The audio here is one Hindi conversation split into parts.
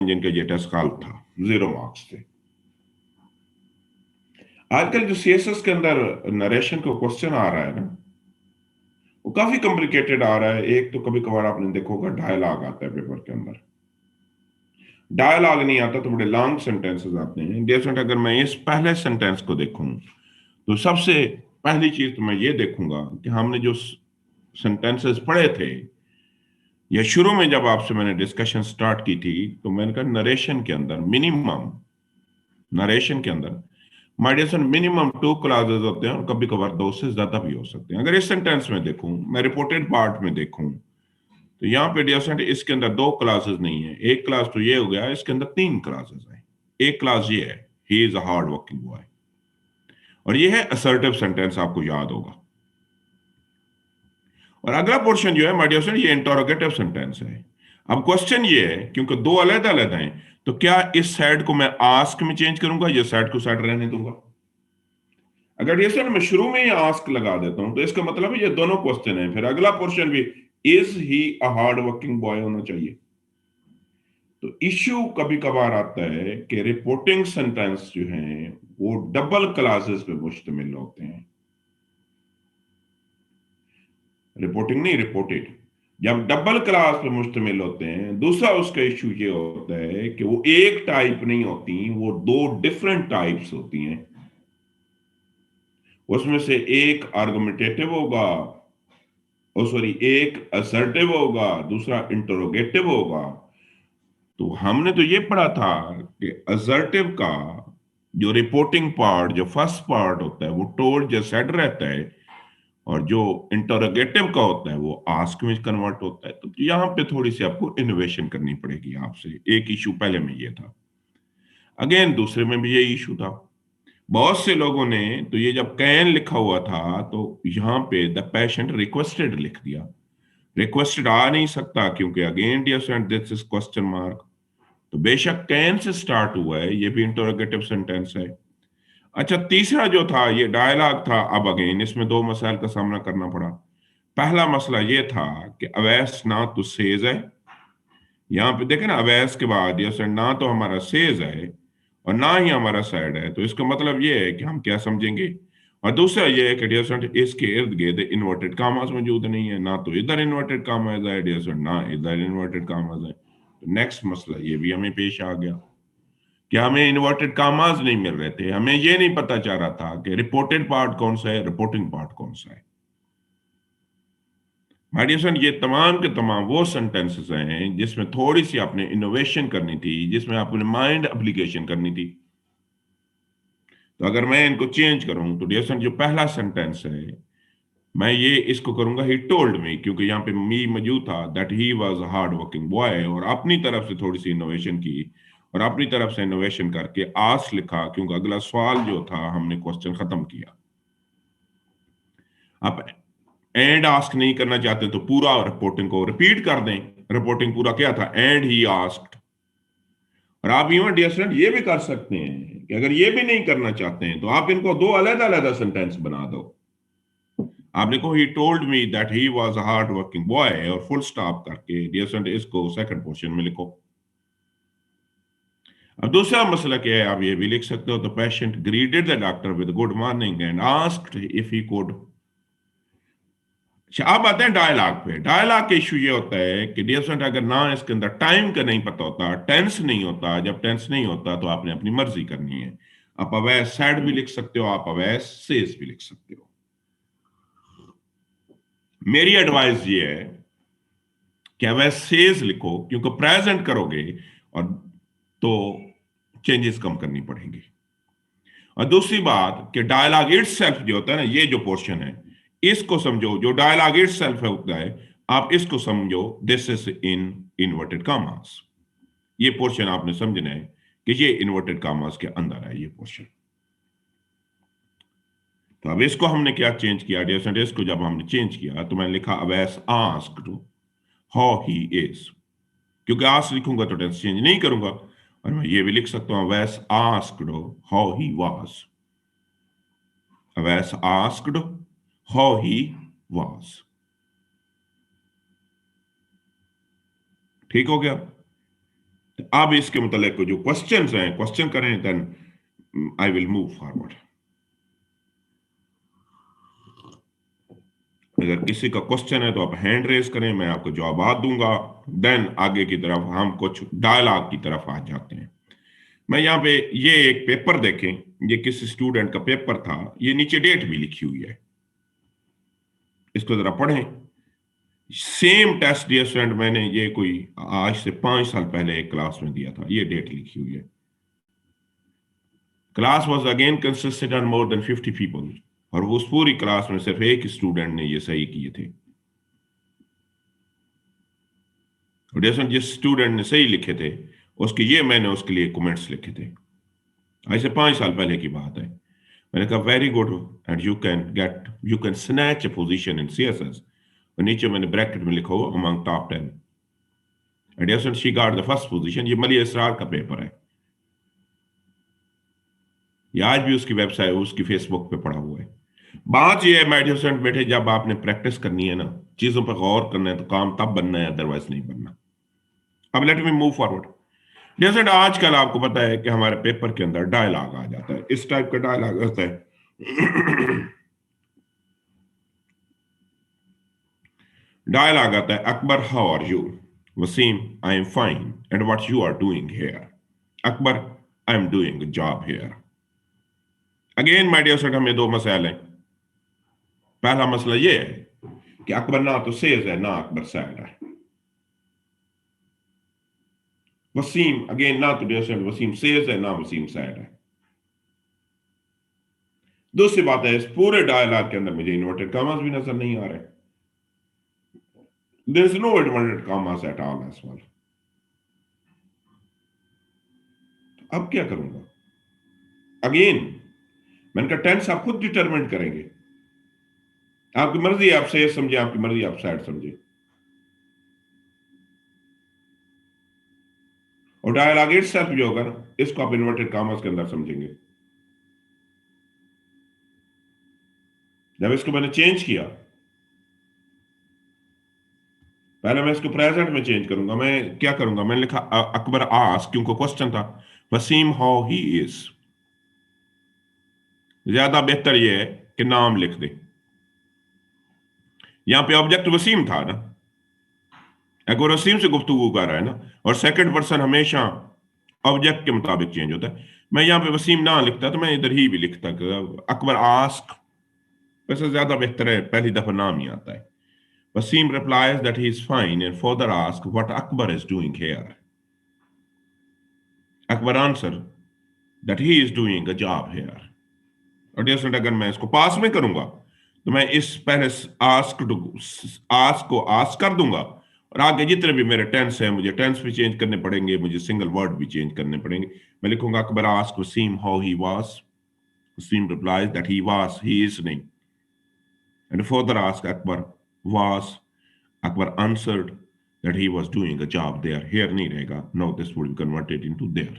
जिनका ये टेस्ट गलत था, 0 मार्क्स थे। आजकल जो सीएसएस के अंदर नरेशन का क्वेश्चन आ रहा है ना, वो काफी कॉम्प्लिकेटेड आ रहा है। एक तो कभी कभार आपने देखा होगा डायलॉग आता है पेपर के अंदर, डायलॉग नहीं आता तो बड़े लॉन्ग सेंटेंसेस आते हैं। जैसे अगर मैं इस पहले सेंटेंस को देखूं तो सबसे पहली चीज तो मैं ये देखूंगा कि हमने जो सेंटेंसेस पढ़े थे, या शुरू में जब आपसे मैंने डिस्कशन स्टार्ट की थी, तो मैंने कहा नरेशन के अंदर मिनिमम, नरेशन के अंदर my dear son minimum 2 classes होते हैं और कभी कभार 2 से ज्यादा भी हो सकते हैं। अगर इस सेंटेंस में देखूं, मैं रिपोर्टेड पार्ट में देखूं, तो यहाँ पे डियर सन इसके अंदर 2 क्लासेस नहीं है। एक क्लास तो ये हो गया, इसके अंदर 3 क्लासेस है। एक क्लास ये है, he is a hard working boy, और ये है असर्टिव सेंटेंस, आपको याद होगा। और अगला पोर्शन जो है माय डियर सन, ये इंटरोगेटिव सेंटेंस है। अब क्वेश्चन ये है, क्योंकि 2 अलग अलग हैं, तो क्या इस साइड को मैं आस्क में चेंज करूंगा, ये साइड को साइड रहने दूंगा? अगर ये सर मैं शुरू में ही आस्क लगा देता हूं तो इसका मतलब है ये दोनों क्वेश्चन है। फिर अगला क्वेश्चन भी is he a hard working boy होना चाहिए। तो इश्यू कभी कभार आता है कि रिपोर्टिंग सेंटेंस जो हैं वो डबल क्लासेस पे मुश्तमिल होते हैं। रिपोर्टिंग नहीं, रिपोर्टेड। जब डबल क्लास पे मुश्तमिल होते हैं, दूसरा उसका इश्यू ये होता है कि वो एक टाइप नहीं होती, वो 2 डिफरेंट टाइप्स होती हैं। उसमें से एक आर्गुमेंटेटिव होगा, ओ सॉरी, एक असर्टिव होगा, दूसरा इंटरोगेटिव होगा। तो हमने तो ये पढ़ा था कि असर्टिव का जो रिपोर्टिंग पार्ट, जो फर्स्ट पार्ट होता है, वो टोल्ड या सेड रहता है, और जो इंटरोगेटिव का होता है वो आस्क में कन्वर्ट होता है। तो यहाँ पे थोड़ी सी आपको इनोवेशन करनी पड़ेगी आपसे। एक इशू पहले में ये था, अगेन दूसरे में भी ये इशू था। बहुत से लोगों ने तो ये जब कैन लिखा हुआ था तो यहाँ पे द पेशेंट रिक्वेस्टेड लिख दिया। रिक्वेस्टेड आ नहीं सकता, क्योंकि again dear student this is question mark. तो बेशक कैन से स्टार्ट हुआ है, ये भी इंटरोगेटिव सेंटेंस है। अच्छा, तीसरा जो था ये डायलॉग था। अब अगेन इसमें 2 मसाइल का सामना करना पड़ा। पहला मसला ये था कि अवैस ना तो सेज है, यहाँ पे देखे ना, अवैस के बाद ये सर ना तो हमारा सेज है और ना ही हमारा सैड है। तो इसका मतलब ये है कि हम क्या समझेंगे। और दूसरा ये है कि डियर स्टूडेंट इसके इर्द गिर्द इन्वर्टेड कामास मौजूद नहीं है, ना तो इधर इन्वर्टेड कामास है डियर स्टूडेंट, ना इधर इन्वर्टेड कामास है। तो नेक्स्ट मसला ये भी हमें पेश आ गया कि हमें इन्वर्टेड कामास नहीं मिल रहे थे। हमें ये नहीं पता चल रहा था कि रिपोर्टेड पार्ट कौन सा है, रिपोर्टिंग पार्ट कौन सा है। माय डियर फ्रेंड, ये तमाम के तमाम वो सेंटेंसेस हैं जिसमें थोड़ी सी आपने इनोवेशन करनी थी, जिसमें आपने माइंड एप्लीकेशन करनी थी। तो अगर मैं इनको चेंज करूं तो डियर फ्रेंड, जो पहला सेंटेंस है मैं ये इसको करूंगा ही टोल्ड मी, क्योंकि यहाँ पे मी मौजूद था, that he was a hard working boy, और अपनी तरफ से थोड़ी सी इनोवेशन की, और अपनी तरफ से इनोवेशन करके आस लिखा, क्योंकि अगला सवाल जो था हमने क्वेश्चन खत्म किया। आप एंड आस्क नहीं करना चाहते तो पूरा रिपोर्टिंग को रिपीट कर दें। रिपोर्टिंग पूरा क्या था, एंड ही आस्क्ड। और आप इवन डियर स्टूडेंट ये भी कर सकते हैं कि अगर ये भी नहीं करना चाहते हैं तो आप इनको 2 अलग अलग सेंटेंस बना दो। आप लिखो he told me that he was a hard working boy, और फुल स्टॉप करके डियर स्टूडेंट इसको सेकंड पोर्शन में लिखो। अब दूसरा मसला क्या है, आप ये भी लिख सकते हो, the patient greeted the doctor with good morning and asked if he could. अच्छा, अब आते हैं डायलॉग पे। डायलॉग का इशू ये होता है कि डियर स्टूडेंट, अगर ना इसके अंदर टाइम का नहीं पता होता, टेंस नहीं होता, जब टेंस नहीं होता तो आपने अपनी मर्जी करनी है। आप अवैस सैड भी लिख सकते हो, आप अवैस सेज भी लिख सकते हो। मेरी एडवाइस ये है कि अवैस सेज लिखो, क्योंकि प्रेजेंट करोगे और तो चेंजेस कम करनी पड़ेंगी। और दूसरी बात कि डायलॉग इट सेल्फ जो होता है ना, ये जो पोर्शन है इसको समझो। जो डायलॉग इट सेल्फ होता है, आप इसको समझो this is in inverted commas. ये पोर्शन आपने समझना है कि ये इन्वर्टेड कॉमास के अंदर है ये पोर्शन। तो अब इसको हमने क्या चेंज किया डियर स्टूडेंट, इसको जब हमने चेंज किया तो मैंने लिखा Awais asked how he is, क्योंकि आस्क लिखूंगा तो टेंस चेंज नहीं करूंगा। और मैं ये भी लिख सकता हूं Awais asked how he was. Awais asked how he was. ठीक हो गया। अब इसके मतलब जो क्वेश्चंस हैं क्वेश्चन करें, then I will move forward. अगर किसी का क्वेश्चन है तो आप हैंड रेज करें, मैं आपको जवाब दूंगा। देन आगे की तरफ हम कुछ डायलॉग की तरफ आ जाते हैं। मैं यहाँ पे ये एक पेपर देखें, ये किसी स्टूडेंट का पेपर था, ये नीचे डेट भी लिखी हुई है, इसको जरा पढ़ें। सेम टेस्ट डियर स्टूडेंट, मैंने ये कोई आज से 5 साल पहले एक क्लास में दिया था, ये डेट लिखी हुई है। Class was again consisted on more than 50 people, और वो उस पूरी क्लास में सिर्फ एक स्टूडेंट ने ये सही किए थे। और जैसे जिस स्टूडेंट ने सही लिखे थे उसके ये मैंने उसके लिए कमेंट्स लिखे थे, आज से 5 साल पहले की बात है। मैंने कहा very good, and you can snatch a position in CSS, और नीचे मैंने ब्रैकेट में लिखा हुआ among top 10, and yes she got the first position. ये मलिया इसरार का पेपर है, ये आज भी उसकी वेबसाइट उसकी फेसबुक पे पड़ा हुआ है। बात ये है माय डियर स्टूडेंट बेटे, जब आपने प्रैक्टिस करनी है ना, चीजों पर गौर करना है, तो काम तब बनना है, अदरवाइज नहीं बनना। अब लेट मी मूव फॉरवर्ड। जैसे आजकल आपको पता है कि हमारे पेपर के अंदर डायलॉग आ जाता है, इस टाइप का डायलॉग आता है। डायलॉग आता है, Akbar how are you, Wasim I am fine, and what you are doing here, Akbar I am doing job here. Again my dear student, हमें दो मसाइल हैं। पहला मसला ये है कि अकबर ना तो सेज है ना अकबर सैड है। वसीम अगेन ना तो डियर स्टूडेंट वसीम सेज है ना वसीम सैड है। दूसरी बात है, इस पूरे डायलॉग के अंदर मुझे इन्वर्टेड कॉमास भी नजर नहीं आ रहे। There is no inverted commas at all as well. अब क्या करूंगा? अगेन मैंने कहा टेंस आप खुद डिटरमिन करेंगे, आपकी मर्जी आप सही समझे, आपकी मर्जी आप सैड समझे। और डायलॉग इटसेल्फ जो होगा ना, इसको आप इन्वर्टेड कॉमास के अंदर समझेंगे। जब इसको मैंने चेंज किया, पहले मैं इसको प्रेजेंट में चेंज करूंगा। मैं क्या करूंगा, मैंने लिखा अकबर आस्क, क्योंकि क्वेश्चन था, वसीम हाउ ही इज। ज्यादा बेहतर यह है कि नाम लिख दे। यहां पे ऑब्जेक्ट वसीम था ना, अगर वसीम से गुफ्तगू कर रहा है ना, और सेकंड पर्सन हमेशा ऑब्जेक्ट के मुताबिक चेंज होता है। मैं यहां पे वसीम ना लिखता तो मैं इधर ही भी लिखता कि अकबर आस्क। वैसे ज्यादा बेहतर है पहली दफा नाम ही आता है। Wasim replies that he is fine and further ask what Akbar is doing here. Akbar answer that he is doing a job here. और जैसे अगर मैं इसको पास में करूंगा तो मैं इस पहले आस्क आस्क को आस्क कर दूंगा, और आगे जितने भी मेरे टेंस हैं मुझे टेंस भी चेंज करने पड़ेंगे, मुझे सिंगल वर्ड भी चेंज करने पड़ेंगे। मैं लिखूंगा Akbar ask Wasim how he was, Wasim replies that he was, he is नहीं, and further ask Akbar was, Akbar answered that he was doing a job there. Here नहीं रहेगा, now this would be converted into there.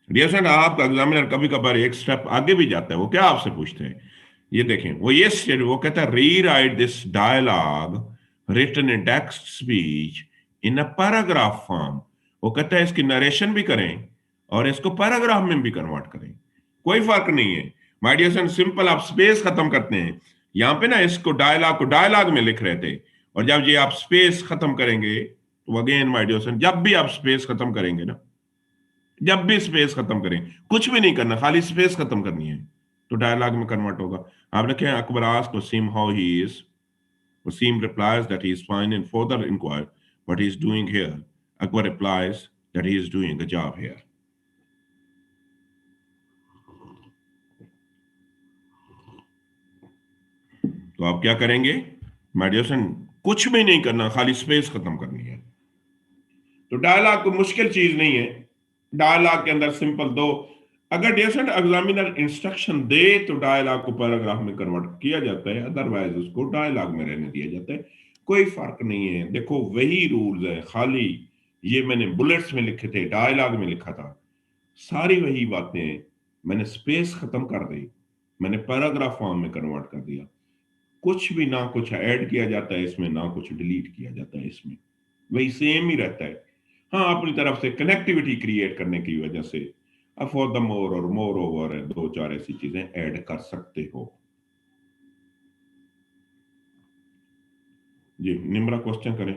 Dear friend, आपका एग्जामिनर कभी कभार एक स्टेप आगे भी जाता है। वो क्या आपसे पूछते हैं, ये देखें, वो ये वो कहता है rewrite this dialogue written in text speech in a paragraph form. वो कहता है इसकी नरेशन भी करें और इसको पैराग्राफ में भी कन्वर्ट करें, कोई फर्क नहीं है। माय डियर फ्रेंड, सिंपल आप स्पेस खत्म करते हैं। यहां पे ना इसको डायलॉग को डायलॉग में लिख रहे थे, और जब ये आप स्पेस खत्म करेंगे तो अगेन माय डियर फ्रेंड, जब भी आप स्पेस खत्म करेंगे ना, जब भी स्पेस खत्म करें, कुछ भी नहीं करना, खाली स्पेस खत्म करनी है, तो डायलॉग में कन्वर्ट होगा। आपने क्या, Akbar asked Wasim how he is, Wasim replies that he is fine and further inquire what he is doing here, Akbar replies that he is doing a job here. तो आप क्या करेंगे माय डियर फ्रेंड, कुछ भी नहीं करना, खाली स्पेस खत्म करनी है। तो डायलॉग कोई मुश्किल चीज नहीं है। डायलॉग के अंदर सिंपल दो, अगर डेसेंट एग्जामिनर इंस्ट्रक्शन दे तो डायलॉग को पैराग्राफ में कन्वर्ट किया जाता है, अदरवाइज उसको डायलॉग में रहने दिया जाता है। कोई फर्क नहीं है। देखो वही रूल्स है, खाली ये मैंने बुलेट्स में लिखे थे, डायलॉग में लिखा था, सारी वही बातें मैंने स्पेस खत्म कर दी, मैंने पैराग्राफ फॉर्म में कन्वर्ट कर दिया। कुछ भी ना कुछ ऐड किया जाता है इसमें, ना कुछ डिलीट किया जाता है इसमें, वही सेम ही रहता है। हाँ, अपनी तरफ से कनेक्टिविटी क्रिएट करने की वजह से फॉर द मोर और मोर ओवर दो चार ऐसी चीजें ऐड कर सकते हो। जी निम्रा क्वेश्चन करें।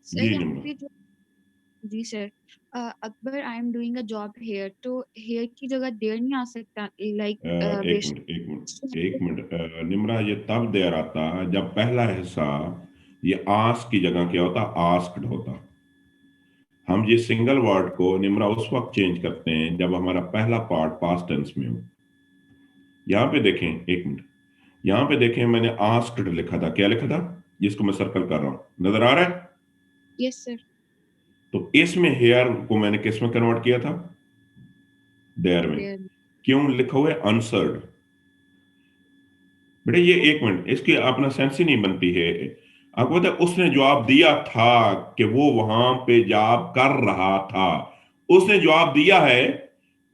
सर जी यहाँ निम्रा। पे जो, जी sir, Akbar I am doing a job here, तो हेयर की जगह देयर नहीं आ सकता, लाइक एक बेसिक। मिनट एक मिनट एक मिनट निम्रा, ये तब देर आता जब पहला हिस्सा ये आस्क की जगह क्या होता, आस्क्ड होता। हम ये सिंगल वर्ड को निम्रा उस वक्त चेंज करते हैं जब हमारा पहला पार्ट पास्ट टेंस में हो। यहाँ पे देखें, एक मिनट, यहाँ पे देखें मैंने आस्क्ड लिखा था, क्या लिखा था जिसको मैं सर्कल कर रहा हूं, नजर आ रहा है? Yes sir. तो इसमें हेयर को मैंने किस में कन्वर्ट किया था, देयर में। देयर। क्यों लिखा हुआ है अनसर्ड? बेटा ये एक मिनट, इसकी अपना सेंस ही नहीं बनती है। आपको पता है उसने जवाब दिया था कि वो वहां पे जॉब कर रहा था, उसने जवाब दिया है।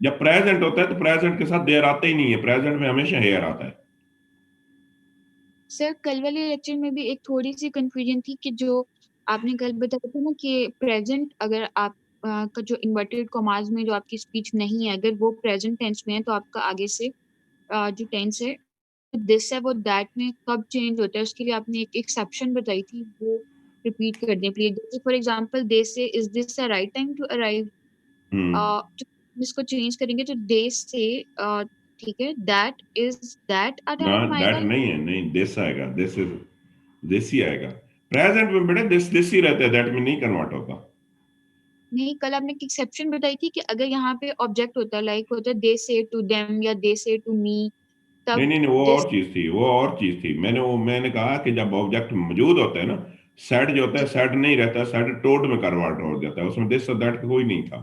जब प्रेजेंट होता है तो प्रेजेंट के साथ देयर आता ही नहीं है, प्रेजेंट में हमेशा हेयर आता है। सर कल वाले लेक्चर में भी एक थोड़ी सी कंफ्यूजन थी कि जो आपने कल बताया था ना कि प्रेजेंट, अगर आप का जो इन्वर्टेड कॉमास में जो आपकी स्पीच नहीं है, अगर वो प्रेजेंट टेंस में है तो आपका आगे से जो टेंस है, दिस है वो दैट में कब चेंज होता है, उसके लिए आपने एक एक्सेप्शन बताई थी, वो रिपीट कर दें प्लीज। जैसे for example they say is this a right time to arrive, hmm. इसको चेंज करेंगे तो दे से, ठीक है, दैट इज दैट अ ना टाइम दैट आएगा। नहीं है, नहीं दिस आएगा, दिस इज, दिस ही आएगा। प्रेजेंट में बेटा दिस ही रहता है, दैट में नहीं कन्वर्ट होता। नहीं, कल आपने एक एक्सेप्शन बताई थी कि अगर यहाँ पे ऑब्जेक्ट होता है, लाइक होता है दे से टू देम या दे से टू मी, नहीं तब नहीं नहीं, वो दिस। और चीज थी, वो और चीज थी। मैंने कहा कि जब ऑब्जेक्ट मौजूद होता है ना, सेड जो होता है सेड नहीं रहता, सेड टोड में कन्वर्ट हो जाता है, उसमें दिस और दैट कोई नहीं था।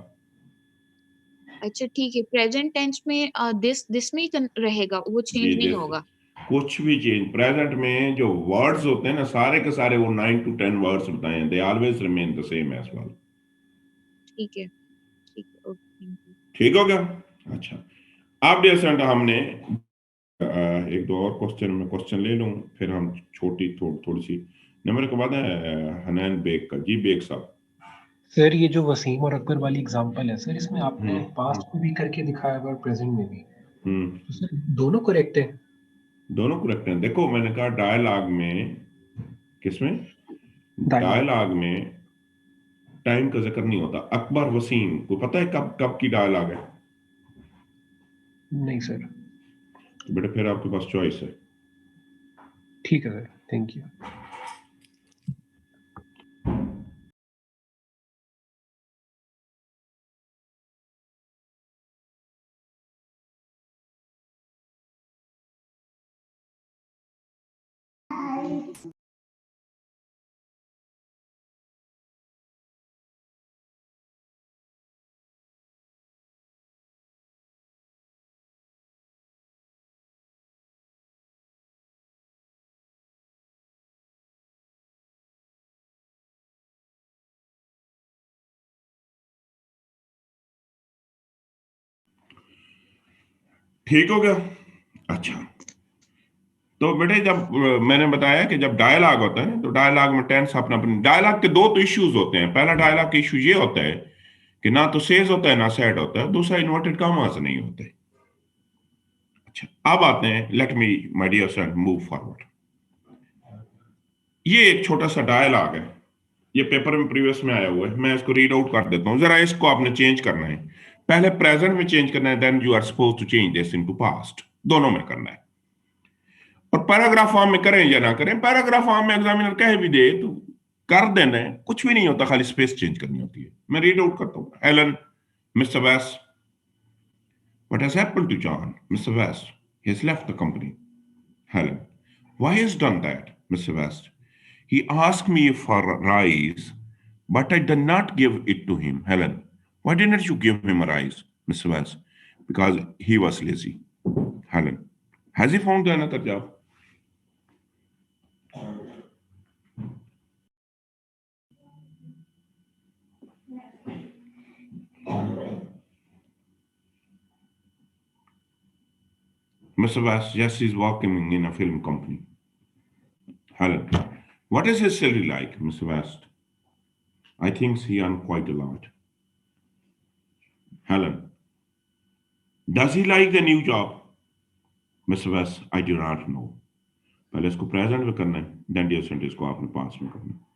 अच्छा ठीक है, प्रेजेंट टेंस में दिस में ही रहेगा, वो जी चेंज नहीं दिस, होगा। कुछ भी चेंज प्रेजेंट में जो वर्ड्स होते हैं ना सारे के सारे, वो 9 to 10 वर्ड्स बताए हैं, they always remain the same as well. ठीक है, ठीक है, ओके थैंक यू। ठीक हो गया? अच्छा, अब डियर स्टूडेंट हमने एक दो और क्वेश्चन में क्वेश्चन ले लूं, फिर हम छोटी थोड़ी सी नंबर के बाद है हनैन बेग का। जी बेग साहब। सर ये जो वसीम और अकबर वाली एग्जांपल है सर, इसमें आपने हम्म। पास्ट में भी करके दिखाया है और प्रेजेंट में भी, हम्म। तो सर दोनों करेक्ट है? दोनों करेक्ट हैं। देखो मैंने कहा डायलॉग में, किसमें, डायलॉग। डायलॉग में टाइम का जिक्र नहीं होता। अकबर वसीम को पता है कब कब की डायलॉग है? नहीं सर। तो बेटा फिर आपके पास चॉइस है। ठीक है सर, थैंक यू। ठीक हो गया? अच्छा, तो बेटे जब मैंने बताया कि जब डायलॉग होता है तो डायलॉग में टेंस अपना अपना, डायलॉग के दो तो इश्यूज होते हैं। पहला डायलॉग का इशू ये होता है कि ना तो सेज होता है ना सैड होता है, दूसरा इन्वर्टेड कॉमास नहीं होते। अच्छा, अब आते हैं, let me my dear son move forward. ये एक छोटा सा डायलॉग है, ये पेपर में प्रीवियस में आया हुआ है, मैं इसको रीड आउट कर देता हूँ जरा। इसको आपने चेंज करना है, पहले प्रेजेंट में चेंज करना है, then you are suppose to change this into past, दोनों में करना है। और पैराग्राफ फॉर्म में करें या ना करें, पैराग्राफ फॉर्म में एग्जामिनर कह भी दे तो कर देना है, कुछ भी नहीं होता, खाली स्पेस चेंज करनी होती है। मैं रीड आउट करता हूँ। Helen, mister West, what has happened to John? Mister West, he has left the company. Helen, why has done that, Mr. West? He asked me for a rise, but I did not give it to him. Helen, why didn't you give him a rise, Mr. West? Because he was lazy. Helen, has he found another job? Mr. West, yes, he's working in a film company. Helen, what is his salary like, Mr. West? I think he earns quite a lot. Helen, does he like the new job? Mr. West, I do not know. पहले इसको प्रेजेंट में करना है, देन डियर सेंटेंस को आपने पास्ट में करना है.